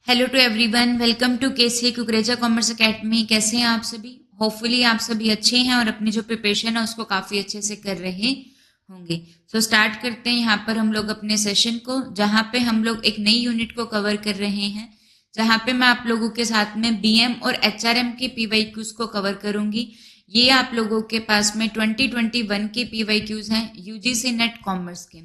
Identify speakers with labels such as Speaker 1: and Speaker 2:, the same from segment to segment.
Speaker 1: Hello to everyone, welcome to KC Kukreja commerce academy. कैसे हैं आप सभी? होपफुली आप सभी अच्छे हैं और अपनी जो प्रिपरेशन है उसको काफ़ी अच्छे से कर रहे होंगे। स्टार्ट करते हैं यहाँ पर हम लोग अपने सेशन को, जहाँ पे हम लोग एक नई यूनिट को कवर कर रहे हैं, जहाँ पे मैं आप लोगों के साथ में बीएम और एचआरएम के पीवाईक्यूज को कवर करूंगी। ये आप लोगों के पास में 2021 के पीवाईक्यूज हैं यूजीसी नेट कॉमर्स के।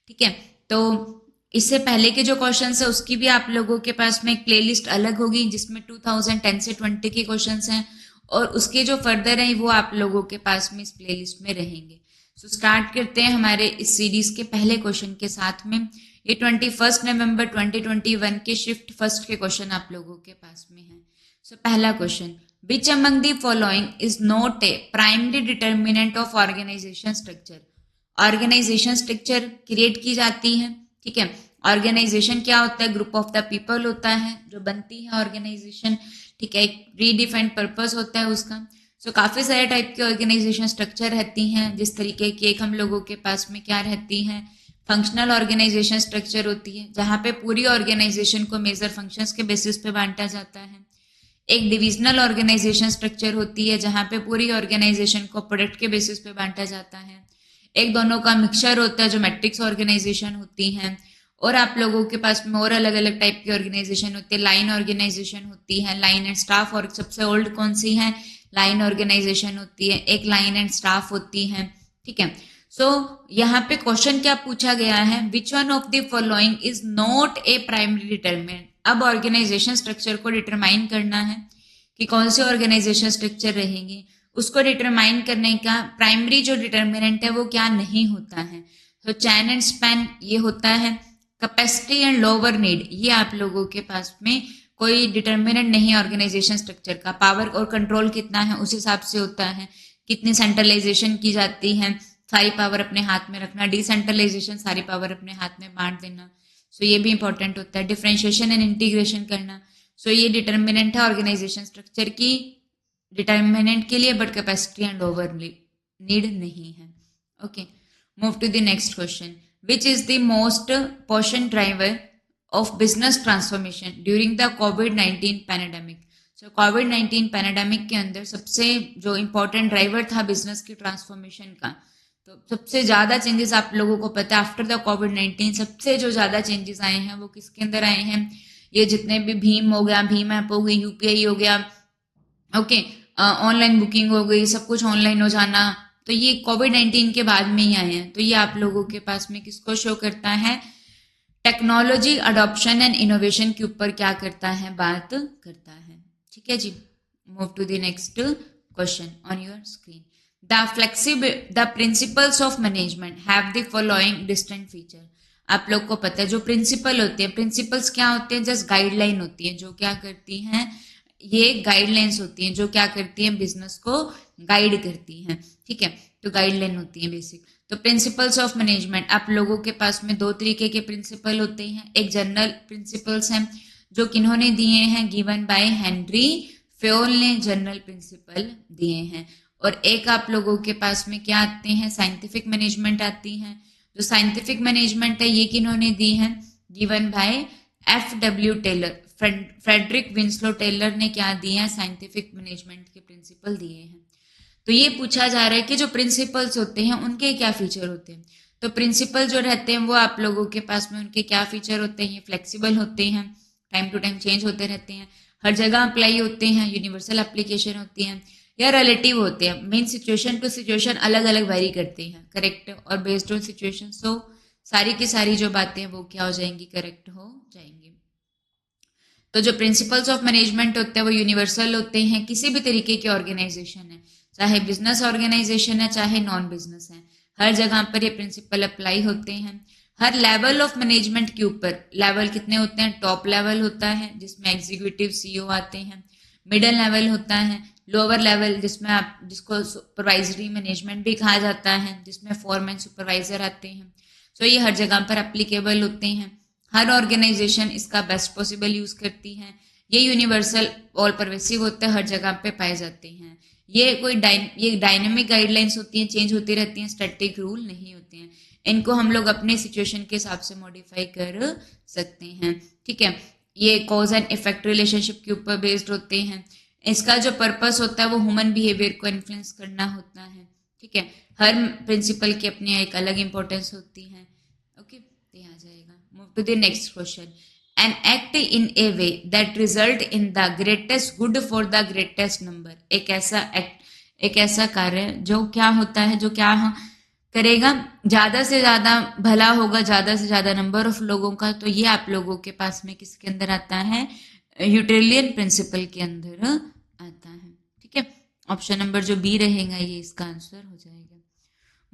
Speaker 1: ठीक है, तो इससे पहले के जो क्वेश्चंस है उसकी भी आप लोगों के पास में एक प्लेलिस्ट अलग होगी, जिसमें 2010 से 20 के क्वेश्चंस हैं और उसके जो फर्दर हैं वो आप लोगों के पास में इस प्लेलिस्ट में रहेंगे। स्टार्ट करते हैं हमारे इस सीरीज के पहले क्वेश्चन के साथ में। ये 21 नवंबर 2021 के शिफ्ट फर्स्ट के क्वेश्चन आप लोगों के पास में है। पहला question, which among the following is not a primary determinant of organisation structure. Organisation structure create की जाती है। ठीक है, ऑर्गेनाइजेशन क्या होता है? ग्रुप ऑफ द पीपल होता है जो बनती है ऑर्गेनाइजेशन। ठीक है, एक रीडिफाइंड पर्पस होता है उसका। काफी सारे टाइप के ऑर्गेनाइजेशन स्ट्रक्चर रहती हैं, जिस तरीके की एक हम लोगों के पास में क्या रहती है, फंक्शनल ऑर्गेनाइजेशन स्ट्रक्चर होती है, जहाँ पे पूरी ऑर्गेनाइजेशन को मेजर फंक्शंस के बेसिस पे बांटा जाता है। एक डिविजनल ऑर्गेनाइजेशन स्ट्रक्चर होती है, जहाँ पे पूरी ऑर्गेनाइजेशन को प्रोडक्ट के बेसिस पे बांटा जाता है। एक दोनों का मिक्सचर होता है जो मैट्रिक्स ऑर्गेनाइजेशन होती है। और आप लोगों के पास में और अलग अलग टाइप की ऑर्गेनाइजेशन होती है। लाइन ऑर्गेनाइजेशन होती है, लाइन एंड स्टाफ। और सबसे ओल्ड कौन सी है? लाइन ऑर्गेनाइजेशन होती है, एक लाइन एंड स्टाफ होती है। ठीक है, यहाँ पे क्वेश्चन क्या पूछा गया है, which one of the following is not a primary determinant. अब ऑर्गेनाइजेशन स्ट्रक्चर को डिटरमाइन करना है कि कौन से ऑर्गेनाइजेशन स्ट्रक्चर रहेंगे। उसको डिटरमाइन करने का प्राइमरी जो डिटरमिनेंट है वो क्या नहीं होता है। चैन एंड स्पैन ये होता है। कैपेसिटी एंड लोअर नीड ये आप लोगों के पास में कोई डिटर्मिनेंट नहीं है ऑर्गेनाइजेशन स्ट्रक्चर का। पावर और कंट्रोल कितना है उस हिसाब से होता है। कितनी सेंट्रलाइजेशन की जाती है, सारी पावर अपने हाथ में रखना। डिसेंट्रलाइजेशन, सारी पावर अपने हाथ में बांट देना। ये भी इंपॉर्टेंट होता है। डिफरेंशिएशन एंड इंटीग्रेशन करना। ये डिटर्मिनेंट है ऑर्गेनाइजेशन स्ट्रक्चर की डिटर्मिनेंट के लिए, but capacity and over need नहीं है। Okay, move to the next question, which is the most important driver of business transformation during the COVID-19 pandemic। COVID-19 pandemic के अंदर सबसे जो इम्पोर्टेंट ड्राइवर था बिजनेस की ट्रांसफॉर्मेशन का, तो सबसे ज्यादा चेंजेस आप लोगों को पता है आफ्टर द COVID-19 सबसे जो ज्यादा चेंजेस आए हैं वो किसके अंदर आए हैं? ये जितने भी भीम हो गया, भीम ऐप हो गई, यूपीआई हो गया, ओके, ऑनलाइन बुकिंग हो गई, सब कुछ ऑनलाइन हो जाना, तो ये कोविड-19 के बाद में ही आए हैं। तो ये आप लोगों के पास में किसको शो करता है? टेक्नोलॉजी अडॉप्शन एंड इनोवेशन के ऊपर क्या करता है? बात करता है। ठीक है जी, move to the next question on your screen. The principles of management have the following distinct feature. आप लोग को पता है जो प्रिंसिपल होते हैं, प्रिंसिपल्स क्या होते हैं? जस्ट गाइडलाइन होती है जो क्या करती हैं, ये गाइडलाइंस होती हैं जो क्या करती हैं, बिजनेस को गाइड करती हैं। ठीक है, तो गाइडलाइन होती है बेसिक। तो प्रिंसिपल्स ऑफ मैनेजमेंट आप लोगों के पास में दो तरीके के प्रिंसिपल होते हैं। एक जनरल प्रिंसिपल्स हैं जो किन्होंने दिए हैं, गिवन बाय हेनरी फ्योल ने जनरल प्रिंसिपल दिए हैं। और एक आप लोगों के पास में क्या आते हैं, साइंटिफिक मैनेजमेंट आती हैं। जो साइंटिफिक मैनेजमेंट है ये किन्होंने दी है, given by FW Taylor. Frederick Winslow Taylor ने क्या दिया है, साइंटिफिक मैनेजमेंट के प्रिंसिपल दिए हैं। तो ये पूछा जा रहा है कि जो प्रिंसिपल्स होते हैं उनके क्या फीचर होते हैं। तो प्रिंसिपल जो रहते हैं वो आप लोगों के पास में उनके क्या फीचर होते हैं? फ्लेक्सिबल होते हैं, टाइम टू टाइम चेंज होते रहते हैं, हर जगह अप्लाई होते हैं, यूनिवर्सल एप्लीकेशन होती हैं, या रिलेटिव होते हैं। मेन सिचुएशन टू सिचुएशन अलग अलग वेरी करते हैं, करेक्ट और बेस्ड ऑन सिचुएशन। सारी की सारी जो बातें हैं वो क्या हो जाएंगी, करेक्ट हो जाएंगी। तो जो प्रिंसिपल्स ऑफ मैनेजमेंट होते हैं वो यूनिवर्सल होते हैं, किसी भी तरीके की ऑर्गेनाइजेशन है, चाहे बिजनेस ऑर्गेनाइजेशन है चाहे नॉन बिजनेस है, हर जगह पर ये प्रिंसिपल अप्लाई होते हैं। हर लेवल ऑफ मैनेजमेंट के ऊपर, लेवल कितने होते हैं? टॉप लेवल होता है जिसमें एग्जीक्यूटिव CEO आते हैं, मिडल लेवल होता है, लोअर लेवल जिसमें आप जिसको सुपरवाइजरी मैनेजमेंट भी कहा जाता है, जिसमें फोरमैन सुपरवाइजर आते हैं। ये हर जगह पर अप्लीकेबल होते हैं। हर ऑर्गेनाइजेशन इसका बेस्ट पॉसिबल यूज करती है। ये यूनिवर्सल और परवेसिव होते हैं, हर जगह पे पाए जाते हैं। ये डायनेमिक गाइडलाइंस होती हैं, चेंज होती रहती हैं, स्टैटिक रूल नहीं होते हैं। इनको हम लोग अपने सिचुएशन के हिसाब से मॉडिफाई कर सकते हैं। ठीक है, ये कॉज एंड इफेक्ट रिलेशनशिप के ऊपर बेस्ड होते हैं। इसका जो पर्पस होता है वो ह्यूमन बिहेवियर को इन्फ्लुएंस करना होता है। ठीक है, हर प्रिंसिपल की अपनी एक अलग इंपॉर्टेंस होती है। ओके, तो यहाँ जाएगा। Move to the next question. An act in a way that result in the greatest good for the greatest number. एक ऐसा एक्ट, एक ऐसा कार्य जो क्या होता है, जो क्या करेगा, ज्यादा से ज्यादा भला होगा ज्यादा से ज्यादा नंबर ऑफ लोगों का। तो ये आप लोगों के पास में किसके अंदर आता है, यूटिलियन प्रिंसिपल के अंदर आता है। ठीक है, ऑप्शन नंबर जो बी रहेगा ये इसका आंसर हो जाएगा।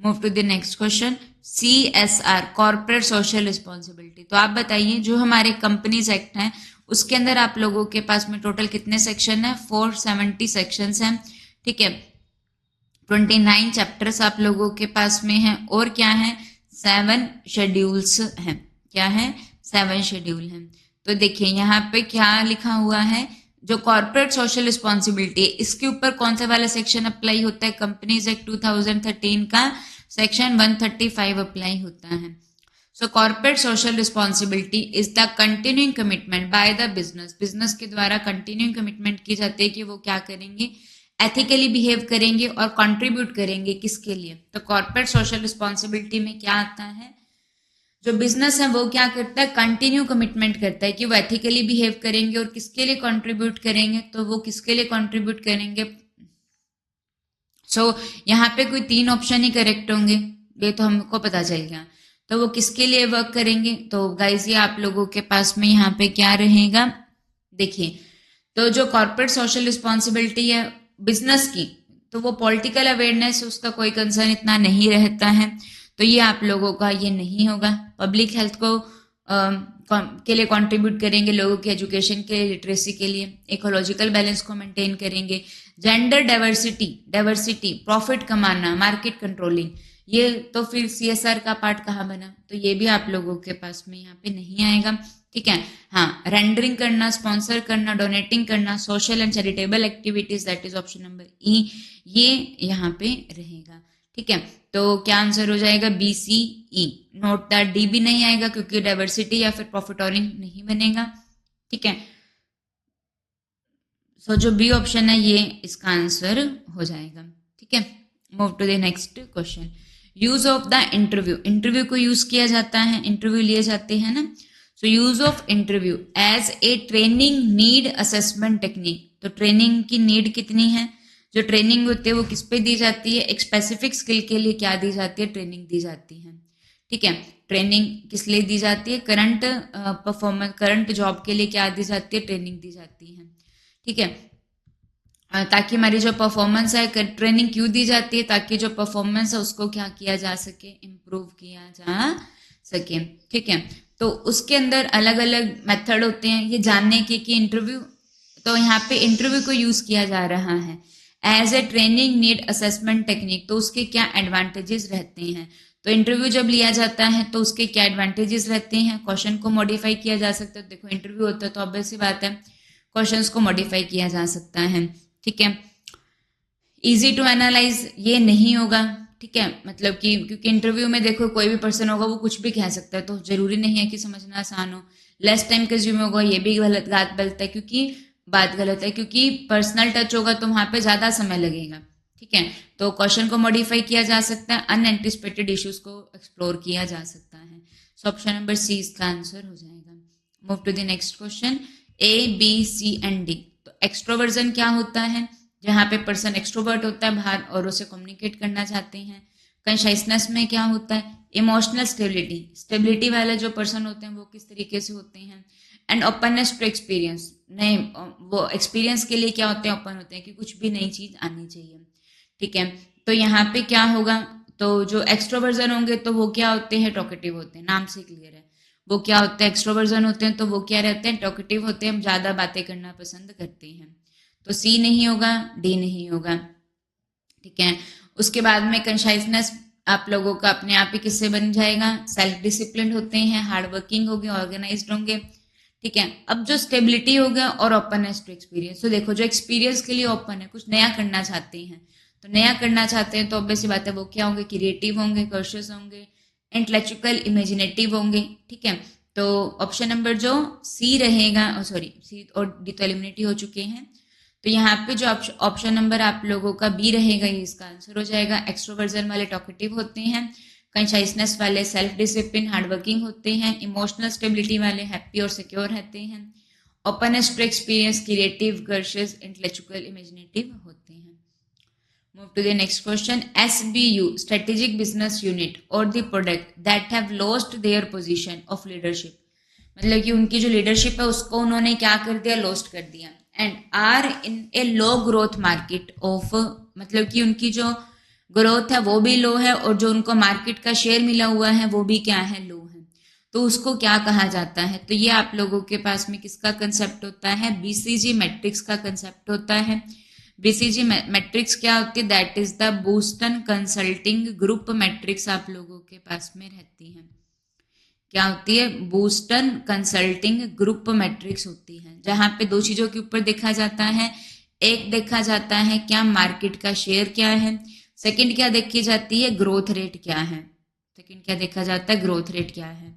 Speaker 1: Move to the next question. CSR, corporate social responsibility. तो आप बताइए, जो हमारे कंपनीज एक्ट है उसके अंदर आप लोगों के पास में टोटल कितने सेक्शन है, 470 सेक्शंस हैं। ठीक है, 29 चैप्टर्स आप लोगों के पास में है, और क्या है, 7 शेड्यूल्स हैं। क्या है, 7 शेड्यूल हैं। तो देखिए यहाँ पे क्या लिखा हुआ है, जो कॉर्पोरेट सोशल रिस्पॉन्सिबिलिटी है इसके ऊपर कौन सा वाला सेक्शन अप्लाई होता है, कंपनीज एक्ट 2013 का सेक्शन 135 अप्लाई होता है। So corporate social responsibility is the continuing commitment by the business. Business के द्वारा कंटिन्यूइंग कमिटमेंट की जाती है कि वो क्या करेंगे, एथिकली बिहेव करेंगे और कंट्रीब्यूट करेंगे किसके लिए। तो कॉर्पोरेट सोशल रिस्पॉन्सिबिलिटी में क्या आता है, जो बिजनेस है वो क्या करता है, कंटिन्यू कमिटमेंट करता है कि वो एथिकली बिहेव करेंगे और किसके लिए कंट्रीब्यूट करेंगे। तो वो किसके लिए कंट्रीब्यूट करेंगे, सो यहाँ पे कोई 3 ऑप्शन ही करेक्ट होंगे, ये तो हमको पता चल गया। तो वो किसके लिए वर्क करेंगे, तो गाइस ये आप लोगों के पास में यहाँ पे क्या रहेगा, देखिए तो जो कॉर्पोरेट सोशल रिस्पॉन्सिबिलिटी है बिजनेस की, तो वो पॉलिटिकल अवेयरनेस उसका कोई कंसर्न इतना नहीं रहता है, तो ये आप लोगों का ये नहीं होगा। पब्लिक हेल्थ को के लिए कंट्रीब्यूट करेंगे, लोगों की एजुकेशन के लिए, लिटरेसी के लिए, इकोलॉजिकल बैलेंस को मेंटेन करेंगे, जेंडर डाइवर्सिटी, प्रॉफिट कमाना, मार्केट कंट्रोलिंग, ये तो फिर CSR का पार्ट कहाँ बना, तो ये भी आप लोगों के पास में यहाँ पे नहीं आएगा। ठीक है, हाँ, रेंडरिंग करना, स्पॉन्सर करना, डोनेटिंग करना, social and charitable activities, that is option number ई, ये यहाँ पे रहेगा। ठीक है, तो क्या आंसर हो जाएगा, BCE। नोट दैट डी भी नहीं आएगा क्योंकि डाइवर्सिटी या फिर प्रॉफिटोरिंग नहीं बनेगा। ठीक है, सो जो बी ऑप्शन है ये इसका आंसर हो जाएगा। ठीक है, move to the next question. Use of the interview, interview को यूज किया जाता है, इंटरव्यू लिए जाते हैं ना। So use of interview as a training need assessment technique. तो ट्रेनिंग की नीड कितनी है, जो ट्रेनिंग होती है वो किस पे दी जाती है, एक स्पेसिफिक स्किल के लिए क्या दी जाती है, ट्रेनिंग दी जाती है। ठीक है, ट्रेनिंग किस लिए दी जाती है, करंट परफॉर्मेंस, करंट जॉब के लिए क्या दी जाती है, ट्रेनिंग दी जाती है। ठीक है, ताकि हमारी जो परफॉर्मेंस है, ट्रेनिंग क्यों दी जाती है, ताकि जो परफॉर्मेंस है उसको क्या किया जा सके, इम्प्रूव किया जा सके। ठीक है, तो उसके अंदर अलग अलग मेथड होते हैं ये जानने के कि इंटरव्यू, तो यहाँ पे इंटरव्यू को यूज किया जा रहा है as a training need assessment technique. तो उसके क्या एडवांटेजेस रहते हैं, तो इंटरव्यू जब लिया जाता है तो उसके क्या एडवांटेजेस रहते हैं, क्वेश्चन को मॉडिफाई किया जा सकता है। देखो इंटरव्यू होता है तो ऑब्वियस सी बात है क्वेश्चंस को मॉडिफाई किया जा सकता है। ठीक है, इजी टू एनालाइज ये नहीं होगा। ठीक है, मतलब कि क्योंकि इंटरव्यू में देखो कोई भी पर्सन होगा वो कुछ भी कह सकता है, तो जरूरी नहीं है कि समझना आसान हो। लेस टाइम कंज्यूम होगा, ये भी गलत बात गलत है क्योंकि पर्सनल टच होगा तो वहां पे ज्यादा समय लगेगा। ठीक है, तो क्वेश्चन को मॉडिफाई किया जा सकता है, अनएंटिसिपेटेड इश्यूज को एक्सप्लोर किया जा सकता है। सो ऑप्शन नंबर सी इसका आंसर हो जाएगा। Move to the next question. ABCD। तो एक्सट्रोवर्जन क्या होता है, जहाँ पे पर्सन एक्सट्रोवर्ट होता है, बाहर औरों से कम्युनिकेट करना चाहते हैं। कंशाइसनेस में क्या होता है, इमोशनल स्टेबिलिटी वाले जो पर्सन होते हैं वो किस तरीके से होते हैं। एंड ओपननेस टू एक्सपीरियंस, नहीं वो एक्सपीरियंस के लिए क्या होते हैं, ओपन होते हैं कि कुछ भी नई चीज आनी चाहिए। ठीक है, तो यहाँ पे क्या होगा, तो जो एक्सट्रोवर्जन होंगे तो वो क्या होते हैं, टॉकेटिव होते हैं, नाम से क्लियर है। वो क्या होते हैं, एक्सट्रोवर्जन होते हैं तो वो क्या रहते हैं, टॉकेटिव होते हैं, हम ज्यादा बातें करना पसंद करते हैं। तो सी नहीं होगा, डी नहीं होगा। ठीक है, उसके बाद में कंशाइसनेस आप लोगों का अपने आप ही किससे बन जाएगा, सेल्फ डिसिप्लिन होते हैं, हार्ड वर्किंग होंगे, ऑर्गेनाइज्ड होंगे। ठीक है, अब जो स्टेबिलिटी हो गया और ओपननेस टू एक्सपीरियंस, तो देखो जो एक्सपीरियंस के लिए ओपन है, कुछ नया करना चाहते हैं, तो नया करना चाहते हैं तो ऑब्वियस बात है वो क्या होंगे, क्रिएटिव होंगे, कॉशियस होंगे, इंटेलेक्चुअल इमेजिनेटिव होंगे। ठीक है, तो ऑप्शन नंबर जो सी रहेगा, सॉरी सी और डी तो एलिमिनेट हो चुके हैं, तो यहाँ पे जो ऑप्शन नंबर आप लोगों का बी रहेगा ये इसका आंसर हो जाएगा। एक्सट्रोवर्जन वाले टॉकेटिव होते हैं, कंसाइसनेस वाले सेल्फ डिसिप्लिन हार्ड वर्किंग होते हैं, इमोशनल स्टेबिलिटी वाले हैप्पी और सिक्योर रहते हैं, openness to experience creative gracious intellectual imaginative होते हैं। Move to the next question. SBU, strategic business unit or the product that have lost their position of leadership, मतलब कि उनकी जो लीडरशिप है उसको उन्होंने क्या कर दिया, लॉस्ट कर दिया, and are in a low growth market of, मतलब कि उनकी जो ग्रोथ है वो भी लो है और जो उनको मार्केट का शेयर मिला हुआ है वो भी क्या है, लो है, तो उसको क्या कहा जाता है। तो ये आप लोगों के पास में किसका कंसेप्ट होता है, बीसीजी मैट्रिक्स का कंसेप्ट होता है। बीसीजी मैट्रिक्स क्या होती है, that is the Boston consulting group matrix आप लोगों के पास में रहती है। क्या होती है, बोस्टन कंसल्टिंग ग्रुप मैट्रिक्स होती है, जहां पे दो चीजों के ऊपर देखा जाता है, एक देखा जाता है क्या मार्केट का शेयर क्या है, सेकंड क्या देखी जाती है, ग्रोथ रेट क्या है, सेकंड क्या देखा जाता है, ग्रोथ रेट क्या है।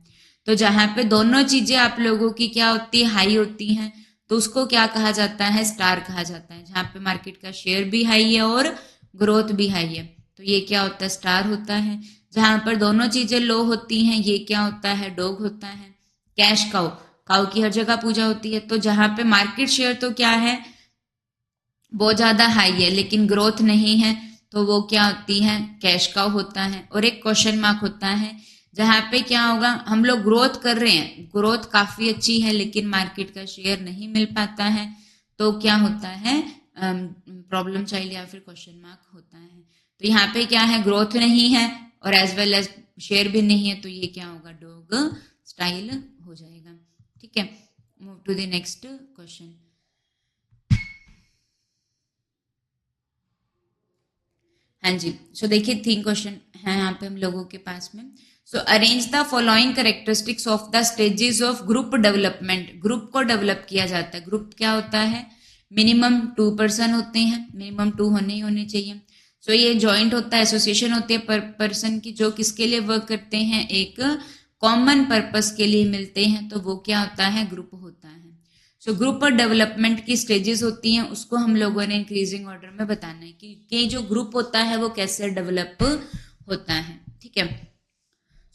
Speaker 1: तो जहां पे दोनों चीजें आप लोगों की क्या होती है, हाई होती हैं, तो उसको क्या कहा जाता है, स्टार कहा जाता है। जहां पे मार्केट का शेयर भी हाई है और ग्रोथ भी हाई है, तो ये क्या होता है, स्टार होता है। जहां पर दोनों चीजें लो होती हैं, ये क्या होता है, डॉग होता है। कैश काउ, काउ की हर जगह पूजा होती है, तो जहां पे मार्केट शेयर तो क्या है, बहुत ज्यादा हाई है लेकिन ग्रोथ नहीं है, तो वो क्या होती है, कैश काउ होता है। और एक क्वेश्चन मार्क होता है, जहां पे क्या होगा, हम लोग ग्रोथ कर रहे हैं, ग्रोथ काफी अच्छी है लेकिन मार्केट का शेयर नहीं मिल पाता है, तो क्या होता है, प्रॉब्लम चाइल्ड या फिर क्वेश्चन मार्क होता है। तो यहाँ पे क्या है, ग्रोथ नहीं है और एज वेल एज शेयर भी नहीं है, तो ये क्या होगा, डॉग स्टाइल हो जाएगा। ठीक है, move to the next question. हाँ जी, सो देखिए 3 क्वेश्चन है यहाँ पे हम लोगों के पास में। सो arrange the following characteristics of the stages of group development. Group को डेवलप किया जाता है, ग्रुप क्या होता है, मिनिमम 2 पर्सन होते हैं, मिनिमम 2 होने चाहिए। सो ये जॉइंट होता है, एसोसिएशन होती है पर पर्सन की, जो किसके लिए वर्क करते हैं, एक कॉमन पर्पस के लिए मिलते हैं, तो वो क्या होता है, ग्रुप होता है। सो ग्रुप और डेवलपमेंट की स्टेजेस होती हैं, उसको हम लोगों ने इंक्रीजिंग ऑर्डर में बताना है कि जो ग्रुप होता है वो कैसे डेवलप होता है। ठीक है,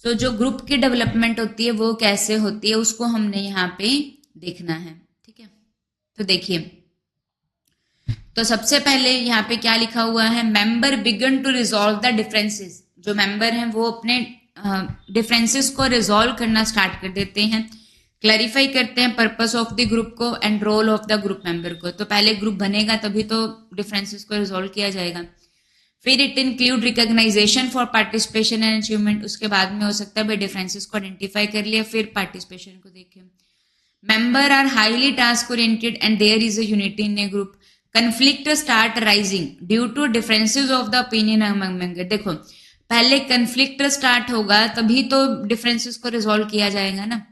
Speaker 1: सो जो ग्रुप की डेवलपमेंट होती है वो कैसे होती है, उसको हमने यहाँ पे देखना है। ठीक है, तो देखिए, तो सबसे पहले यहाँ पे क्या लिखा हुआ है, member began to resolve the differences. जो मेंबर हैं वो अपने डिफरेंसेस को रिजॉल्व करना स्टार्ट कर देते हैं, क्लैरिफाई करते हैं पर्पस ऑफ द ग्रुप को and role of the group member को। तो पहले ग्रुप बनेगा तभी तो डिफरेंसेस को रिजॉल्व किया जाएगा। फिर it include recognition for participation and achievement. उसके बाद में हो सकता है भाई डिफरेंसेस को आइडेंटिफाई कर लिया, फिर पार्टिसिपेशन को देखें। Member are highly task oriented and there is a unity in a group. Conflict start rising due to differences of the opinion among member. देखो, पहले कन्फ्लिक्ट स्टार्ट होगा तभी तो डिफरेंसेस को रिजॉल्व किया जाएगा ना,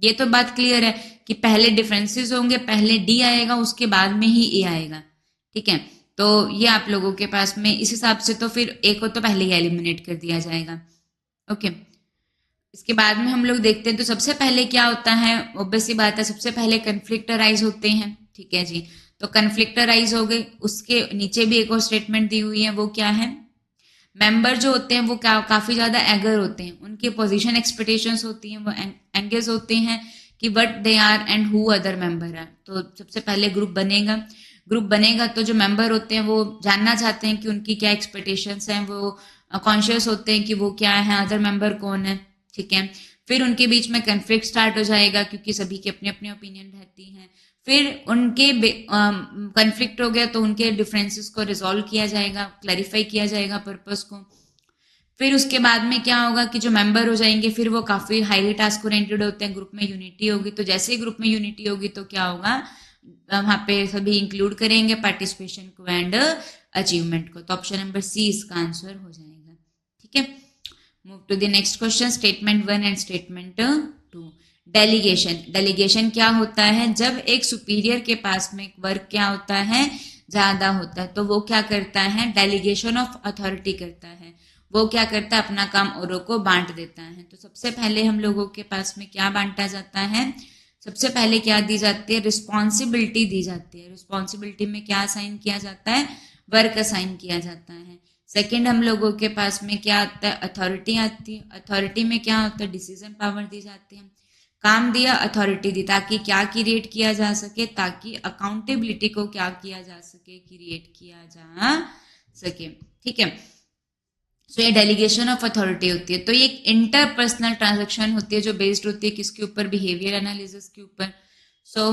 Speaker 1: ये तो बात क्लियर है कि पहले डिफरेंसेस होंगे, पहले डी आएगा उसके बाद में ही ए आएगा। ठीक है, तो ये आप लोगों के पास में इस हिसाब से तो फिर ए को तो पहले ही एलिमिनेट कर दिया जाएगा। ओके, इसके बाद में हम लोग देखते हैं, तो सबसे पहले क्या होता है, ऑब्वियस सी बात है, सबसे पहले कन्फ्लिक्ट अराइज होते हैं। ठीक है जी, तो कन्फ्लिक्ट अराइज हो गए, उसके नीचे भी एक और स्टेटमेंट दी हुई है, वो क्या है, मेंबर जो होते हैं वो काफी ज्यादा एगर होते हैं, उनकी पोजीशन एक्सपेक्टेशंस होती हैं, वो एंगेज होते हैं कि what they are and who other member है। तो सबसे पहले ग्रुप बनेगा, ग्रुप बनेगा तो जो मेंबर होते हैं वो जानना चाहते हैं कि उनकी क्या एक्सपेक्टेशंस हैं, वो कॉन्शियस होते हैं कि वो क्या है, अदर मेंबर कौन है। ठीक है, फिर उनके बीच में कन्फ्लिक्ट स्टार्ट हो जाएगा क्योंकि सभी की अपनी अपनी ओपिनियन रहती है। फिर उनके कन्फ्लिक्ट हो गया तो उनके डिफरेंसेस को रिजॉल्व किया जाएगा, क्लैरिफाई किया जाएगा पर्पस को। फिर उसके बाद में क्या होगा कि जो मेंबर हो जाएंगे फिर वो काफी हाईली टास्क ओरिएंटेड होते हैं, ग्रुप में यूनिटी होगी, तो जैसे ही ग्रुप में यूनिटी होगी तो क्या होगा, वहां पे सभी इंक्लूड करेंगे पार्टिसिपेशन को एंड अचीवमेंट को। तो ऑप्शन नंबर सी इसका आंसर हो जाएगा। ठीक है, move to the next question, statement 1 and statement 2। Delegation. Delegation क्या होता है, जब एक सुपीरियर के पास में वर्क क्या होता है, ज्यादा होता है, तो वो क्या करता है, डेलीगेशन ऑफ अथॉरिटी करता है। वो क्या करता है, अपना काम औरों को बांट देता है। तो सबसे पहले हम लोगों के पास में क्या बांटा जाता है, सबसे पहले क्या दी जाती है, रिस्पॉन्सिबिलिटी दी जाती है। रिस्पॉन्सिबिलिटी में क्या असाइन किया जाता है, वर्क असाइन किया जाता है। सेकंड हम लोगों के पास में क्या आता है, अथॉरिटी आती है। अथॉरिटी में क्या होता है, डिसीजन पावर दी जाती है। काम दिया, अथॉरिटी दी, ताकि क्या क्रिएट किया जा सके, ताकि अकाउंटेबिलिटी को क्या किया जा सके, क्रिएट किया जा सके। ठीक है, सो ये डेलीगेशन ऑफ अथॉरिटी होती है। तो ये एक इंटरपर्सनल ट्रांजैक्शन होती है जो बेस्ड होती है किसके ऊपर, बिहेवियर एनालिसिस के ऊपर। सो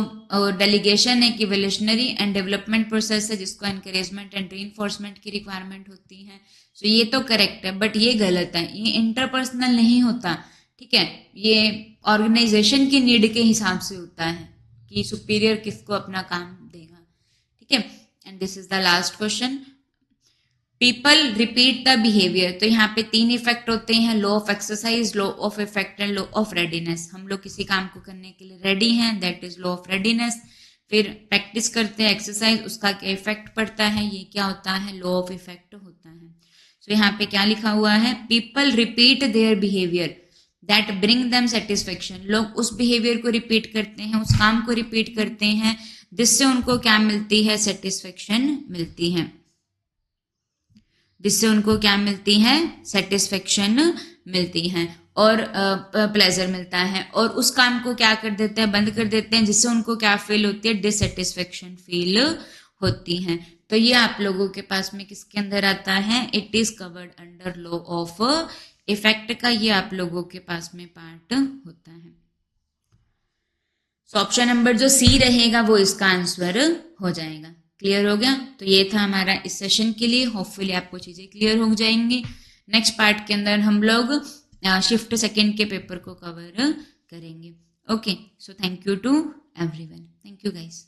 Speaker 1: डेलीगेशन एक इवोल्यूशनरी एंड डेवलपमेंट प्रोसेस है जिसको एनकरेजमेंट एंड रीइंफोर्समेंट की रिक्वायरमेंट होती है। सो ये तो करेक्ट है, बट ये गलत है, ये इंटरपर्सनल नहीं होता। ठीक है, ये ऑर्गेनाइजेशन की नीड के हिसाब से होता है कि सुपीरियर किसको अपना काम देगा। ठीक है, and this is the last question, people repeat the behaviour. तो यहाँ पे 3 इफेक्ट होते हैं, law of exercise, law of effect and law of readiness. हम लोग किसी काम को करने के लिए रेडी हैं, that is law of readiness. फिर प्रैक्टिस करते हैं एक्सरसाइज, उसका क्या इफेक्ट पड़ता है, ये क्या होता है, लॉ ऑफ इफेक्ट होता है। सो यहाँ पे क्या लिखा हुआ है, people repeat their behaviour that bring them satisfaction. लोग उस बिहेवियर को रिपीट करते हैं, उस काम को रिपीट करते हैं जिससे उनको क्या मिलती है, सेटिस्फेक्शन मिलती है, जिससे उनको क्या मिलती है, सेटिस्फेक्शन मिलती है और प्लेजर मिलता है। और उस काम को क्या कर देते हैं, बंद कर देते हैं, जिससे उनको क्या फील होती है, डिससेटिस्फेक्शन फील होती है। तो ये आप लोगों के पास में किसके अंदर आता है, it is covered under law of effect का, ये आप लोगों के पास में पार्ट होता है। सो ऑप्शन नंबर जो सी रहेगा वो इसका आंसर हो जाएगा। क्लियर हो गया, तो ये था हमारा इस सेशन के लिए, होपफुली आपको चीजें क्लियर हो जाएंगी। नेक्स्ट पार्ट के अंदर हम लोग शिफ्ट सेकंड के पेपर को कवर करेंगे। Okay, so thank you to everyone, thank you guys.